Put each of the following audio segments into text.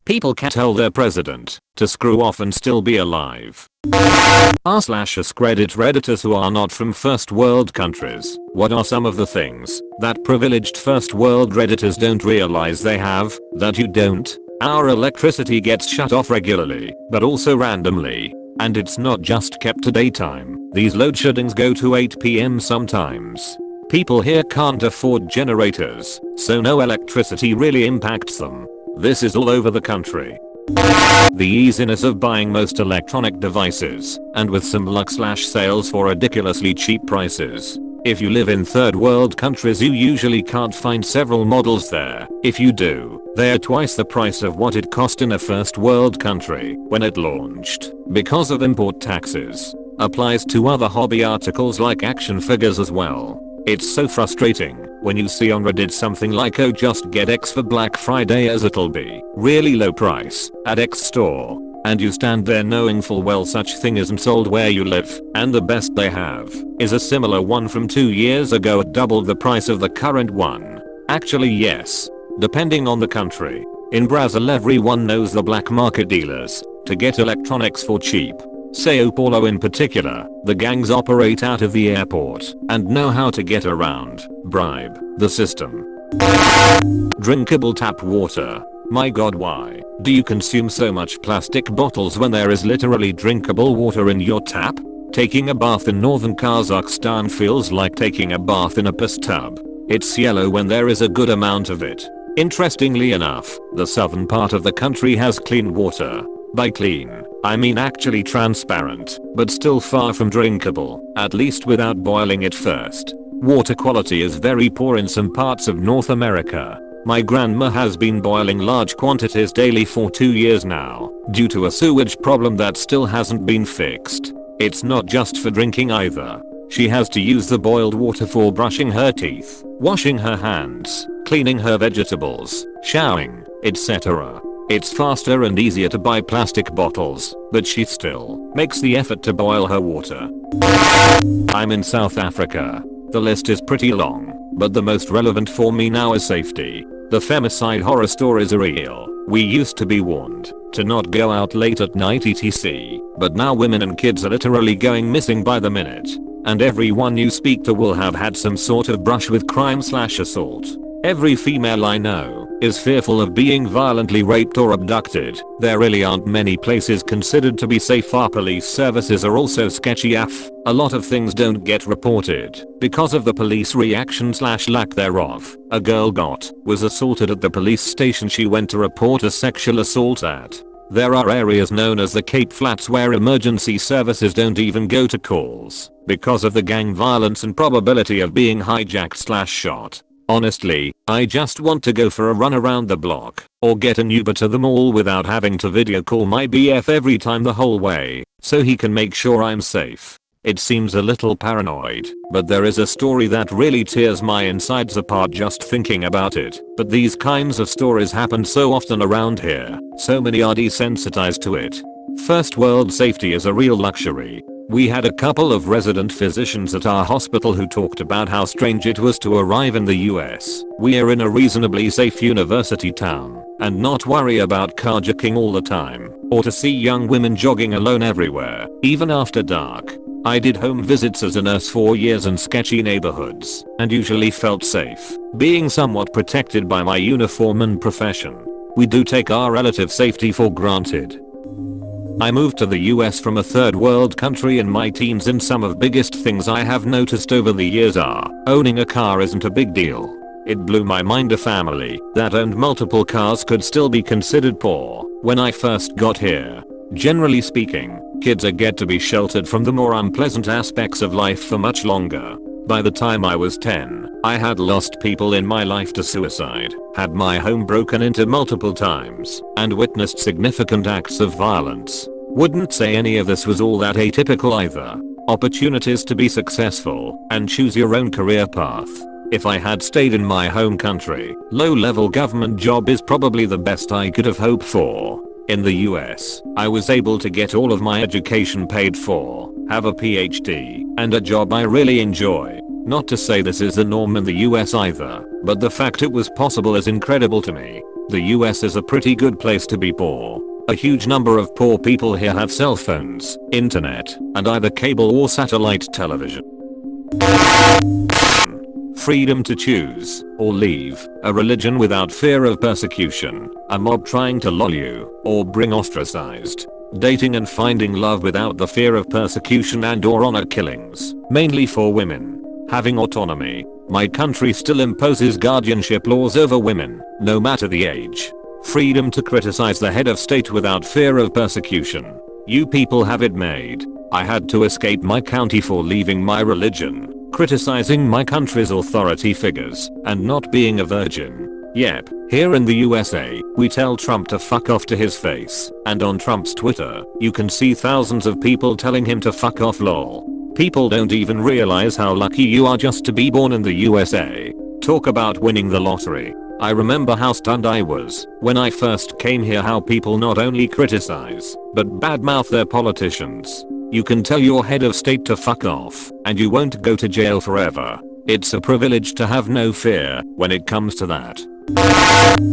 People can tell their president to screw off and still be alive. r/AskReddit Redditors who are not from first world countries, what are some of the things that privileged first world Redditors don't realize they have, that you don't? Our electricity gets shut off regularly, but also randomly. And it's not just kept to daytime, these load sheddings go to 8 PM sometimes. People here can't afford generators, so no electricity really impacts them. This is all over the country. The easiness of buying most electronic devices, and with some luck/sales for ridiculously cheap prices. If you live in third world countries you usually can't find several models there. If you do, they are twice the price of what it cost in a first world country when it launched, because of import taxes. Applies to other hobby articles like action figures as well. It's so frustrating when you see on Reddit something like, oh just get X for Black Friday as it'll be really low price at X store. And you stand there knowing full well such thing isn't sold where you live, and the best they have is a similar one from 2 years ago at double the price of the current one. Actually yes, depending on the country. In Brazil everyone knows the black market dealers to get electronics for cheap. Sao Paulo in particular, the gangs operate out of the airport and know how to get around, bribe, the system. Drinkable tap water. My god, why do you consume so much plastic bottles when there is literally drinkable water in your tap? Taking a bath in northern Kazakhstan feels like taking a bath in a piss tub. It's yellow when there is a good amount of it. Interestingly enough, the southern part of the country has clean water. By clean, I mean actually transparent, but still far from drinkable, at least without boiling it first. Water quality is very poor in some parts of North America. My grandma has been boiling large quantities daily for 2 years now, due to a sewage problem that still hasn't been fixed. It's not just for drinking either. She has to use the boiled water for brushing her teeth, washing her hands, cleaning her vegetables, showering, etc. It's faster and easier to buy plastic bottles, but she still makes the effort to boil her water. I'm in South Africa. The list is pretty long, but the most relevant for me now is safety. The femicide horror stories are real. We used to be warned to not go out late at night etc. But now women and kids are literally going missing by the minute. And everyone you speak to will have had some sort of brush with crime/assault. Every female I know is fearful of being violently raped or abducted. There really aren't many places considered to be safe. Our police services are also sketchy AF. A lot of things don't get reported because of the police reaction/lack thereof. A girl was assaulted at the police station she went to report a sexual assault at. There are areas known as the Cape Flats where emergency services don't even go to calls because of the gang violence and probability of being hijacked/shot. Honestly, I just want to go for a run around the block, or get an Uber to the mall without having to video call my BF every time the whole way, so he can make sure I'm safe. It seems a little paranoid, but there is a story that really tears my insides apart just thinking about it. But these kinds of stories happen so often around here, so many are desensitized to it. First world safety is a real luxury. We had a couple of resident physicians at our hospital who talked about how strange it was to arrive in the US. We're in a reasonably safe university town, and not worry about carjacking all the time, or to see young women jogging alone everywhere, even after dark. I did home visits as a nurse for years in sketchy neighborhoods, and usually felt safe, being somewhat protected by my uniform and profession. We do take our relative safety for granted. I moved to the US from a third world country in my teens, and some of biggest things I have noticed over the years are, owning a car isn't a big deal. It blew my mind a family that owned multiple cars could still be considered poor when I first got here. Generally speaking, kids get to be sheltered from the more unpleasant aspects of life for much longer. By the time I was 10, I had lost people in my life to suicide, had my home broken into multiple times, and witnessed significant acts of violence. Wouldn't say any of this was all that atypical either. Opportunities to be successful and choose your own career path. If I had stayed in my home country, low-level government job is probably the best I could have hoped for. In the US, I was able to get all of my education paid for, have a PhD, and a job I really enjoy. Not to say this is the norm in the US either, but the fact it was possible is incredible to me. the US is a pretty good place to be poor. A huge number of poor people here have cell phones, internet, and either cable or satellite television. Freedom to choose or leave a religion without fear of persecution, a mob trying to lull you or bring ostracized. Dating and finding love without the fear of persecution and or honor killings, mainly for women. Having autonomy. My country still imposes guardianship laws over women, no matter the age. Freedom to criticize the head of state without fear of persecution. You people have it made. I had to escape my county for leaving my religion, criticizing my country's authority figures, and not being a virgin. Yep, here in the USA, we tell Trump to fuck off to his face, and on Trump's Twitter, you can see thousands of people telling him to fuck off lol. People don't even realize how lucky you are just to be born in the USA. Talk about winning the lottery. I remember how stunned I was when I first came here, how people not only criticize, but badmouth their politicians. You can tell your head of state to fuck off, and you won't go to jail forever. It's a privilege to have no fear when it comes to that.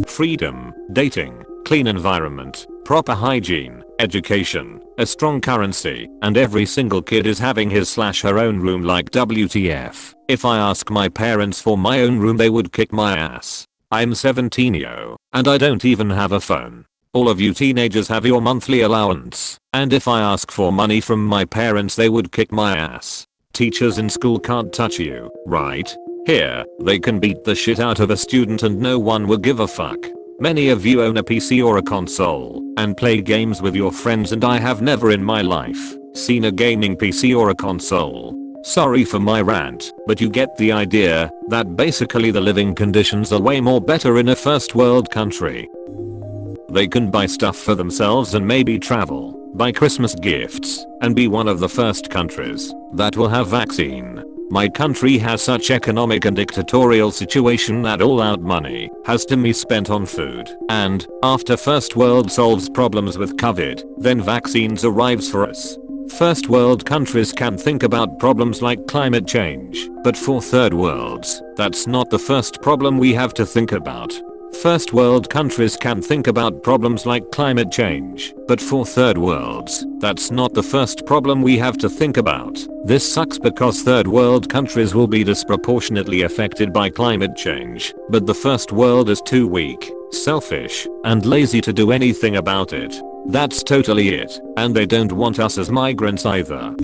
Freedom, dating, clean environment, proper hygiene, education, a strong currency, and every single kid is having his/her own room like WTF. If I ask my parents for my own room they would kick my ass. I'm 17 yo, and I don't even have a phone. All of you teenagers have your monthly allowance, and if I ask for money from my parents they would kick my ass. Teachers in school can't touch you, right? Here, they can beat the shit out of a student and no one will give a fuck. Many of you own a PC or a console and play games with your friends, and I have never in my life seen a gaming PC or a console. Sorry for my rant, but you get the idea that basically the living conditions are way more better in a first world country. They can buy stuff for themselves and maybe travel, buy Christmas gifts, and be one of the first countries that will have vaccine. My country has such economic and dictatorial situation that all out money has to be spent on food, and after first world solves problems with COVID, then vaccines arrives for us. First world countries can think about problems like climate change, but for third worlds, that's not the first problem we have to think about. First world countries can think about problems like climate change, but for third worlds, that's not the first problem we have to think about. This sucks because third world countries will be disproportionately affected by climate change, but the first world is too weak, selfish, and lazy to do anything about it. That's totally it, and they don't want us as migrants either.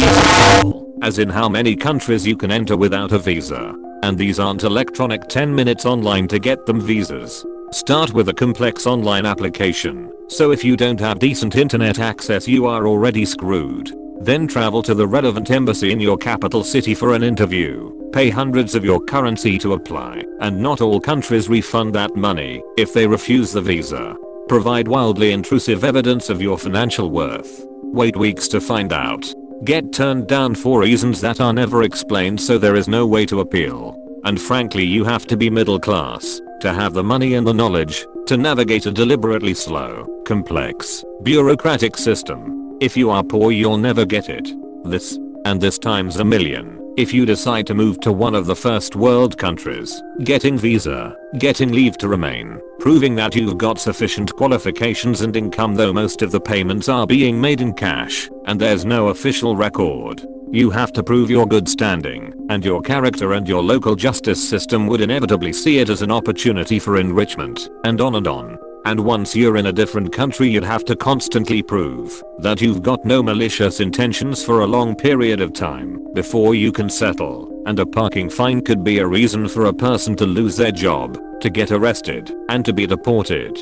As in how many countries you can enter without a visa. And these aren't electronic 10 minutes online to get them visas. Start with a complex online application, so if you don't have decent internet access you are already screwed. Then travel to the relevant embassy in your capital city for an interview, pay hundreds of your currency to apply, and not all countries refund that money if they refuse the visa. Provide wildly intrusive evidence of your financial worth. Wait weeks to find out. Get turned down for reasons that are never explained, so there is no way to appeal. And frankly you have to be middle class to have the money and the knowledge to navigate a deliberately slow, complex, bureaucratic system. If you are poor you'll never get it. This, and this times a million. If you decide to move to one of the first world countries, getting visa, getting leave to remain, proving that you've got sufficient qualifications and income, though most of the payments are being made in cash, and there's no official record. You have to prove your good standing, and your character, and your local justice system would inevitably see it as an opportunity for enrichment, and on and on. And once you're in a different country you'd have to constantly prove that you've got no malicious intentions for a long period of time before you can settle, and a parking fine could be a reason for a person to lose their job, to get arrested, and to be deported.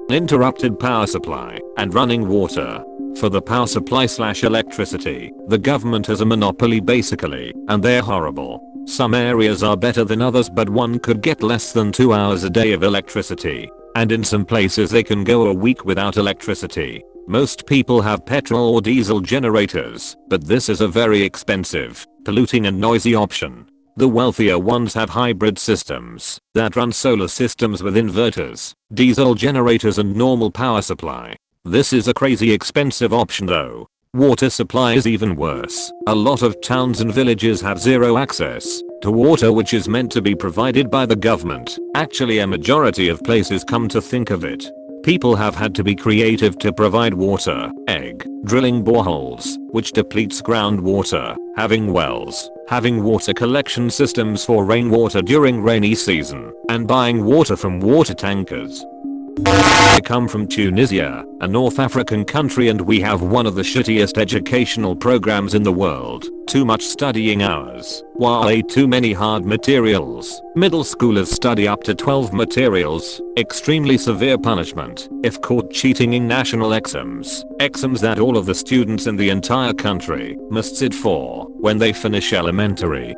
Uninterrupted power supply and running water. For the power supply/electricity, the government has a monopoly basically, and they're horrible. Some areas are better than others, but one could get less than 2 hours a day of electricity, and in some places they can go a week without electricity. Most people have petrol or diesel generators, but this is a very expensive, polluting and noisy option. The wealthier ones have hybrid systems that run solar systems with inverters, diesel generators and normal power supply. This is a crazy expensive option though. Water supply is even worse. A lot of towns and villages have zero access to water which is meant to be provided by the government. Actually, a majority of places, come to think of it, people have had to be creative to provide water, drilling boreholes, which depletes groundwater, having wells, having water collection systems for rainwater during rainy season, and buying water from water tankers. I come from Tunisia, a North African country, and we have one of the shittiest educational programs in the world. Too much studying hours. Way too many hard materials. Middle schoolers study up to 12 materials. Extremely severe punishment if caught cheating in national exams. Exams that all of the students in the entire country must sit for when they finish elementary,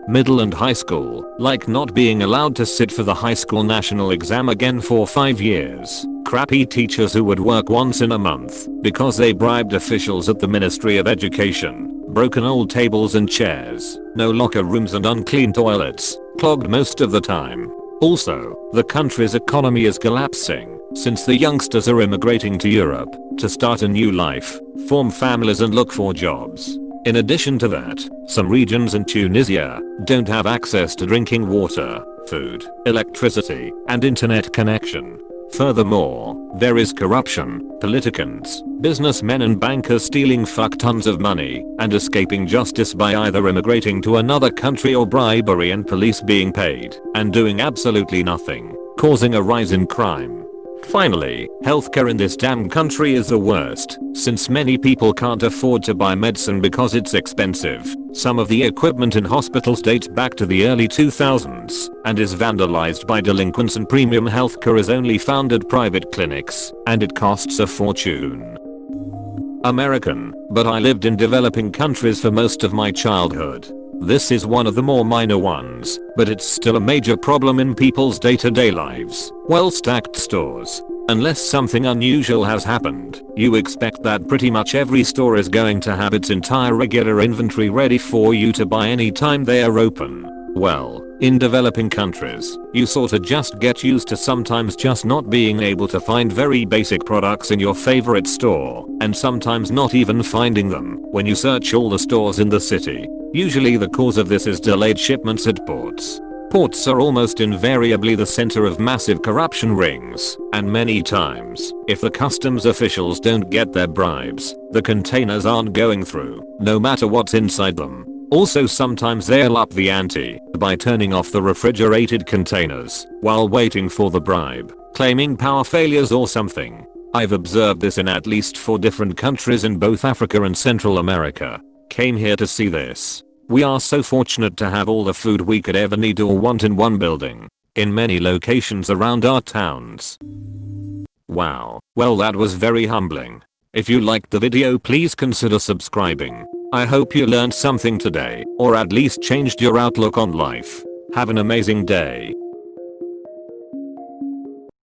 middle and high school, like not being allowed to sit for the high school national exam again for 5 years. Crappy teachers who would work once in a month because they bribed officials at the Ministry of Education. Broken old tables and chairs, no locker rooms and unclean toilets, clogged most of the time. Also, the country's economy is collapsing since the youngsters are immigrating to Europe to start a new life, form families and look for jobs. In addition to that, some regions in Tunisia don't have access to drinking water, food, electricity, and internet connection. Furthermore, there is corruption, politicians, businessmen and bankers stealing fuck tons of money and escaping justice by either immigrating to another country or bribery and police being paid and doing absolutely nothing, causing a rise in crime. Finally, healthcare in this damn country is the worst, since many people can't afford to buy medicine because it's expensive. Some of the equipment in hospitals dates back to the early 2000s and is vandalized by delinquents, and premium healthcare is only found at private clinics, and it costs a fortune. American, but I lived in developing countries for most of my childhood. This is one of the more minor ones, but it's still a major problem in people's day-to-day lives. Well-stacked stores. Unless something unusual has happened, you expect that pretty much every store is going to have its entire regular inventory ready for you to buy anytime they are open. Well, in developing countries, you sorta just get used to sometimes just not being able to find very basic products in your favorite store, and sometimes not even finding them when you search all the stores in the city. Usually the cause of this is delayed shipments at ports. Ports are almost invariably the center of massive corruption rings, and many times, if the customs officials don't get their bribes, the containers aren't going through, no matter what's inside them. Also, sometimes they'll up the ante by turning off the refrigerated containers while waiting for the bribe, claiming power failures or something. I've observed this in at least 4 different countries in both Africa and Central America. Came here to see this. We are so fortunate to have all the food we could ever need or want in one building, in many locations around our towns. Wow, well that was very humbling. If you liked the video, please consider subscribing. I hope you learned something today, or at least changed your outlook on life. Have an amazing day.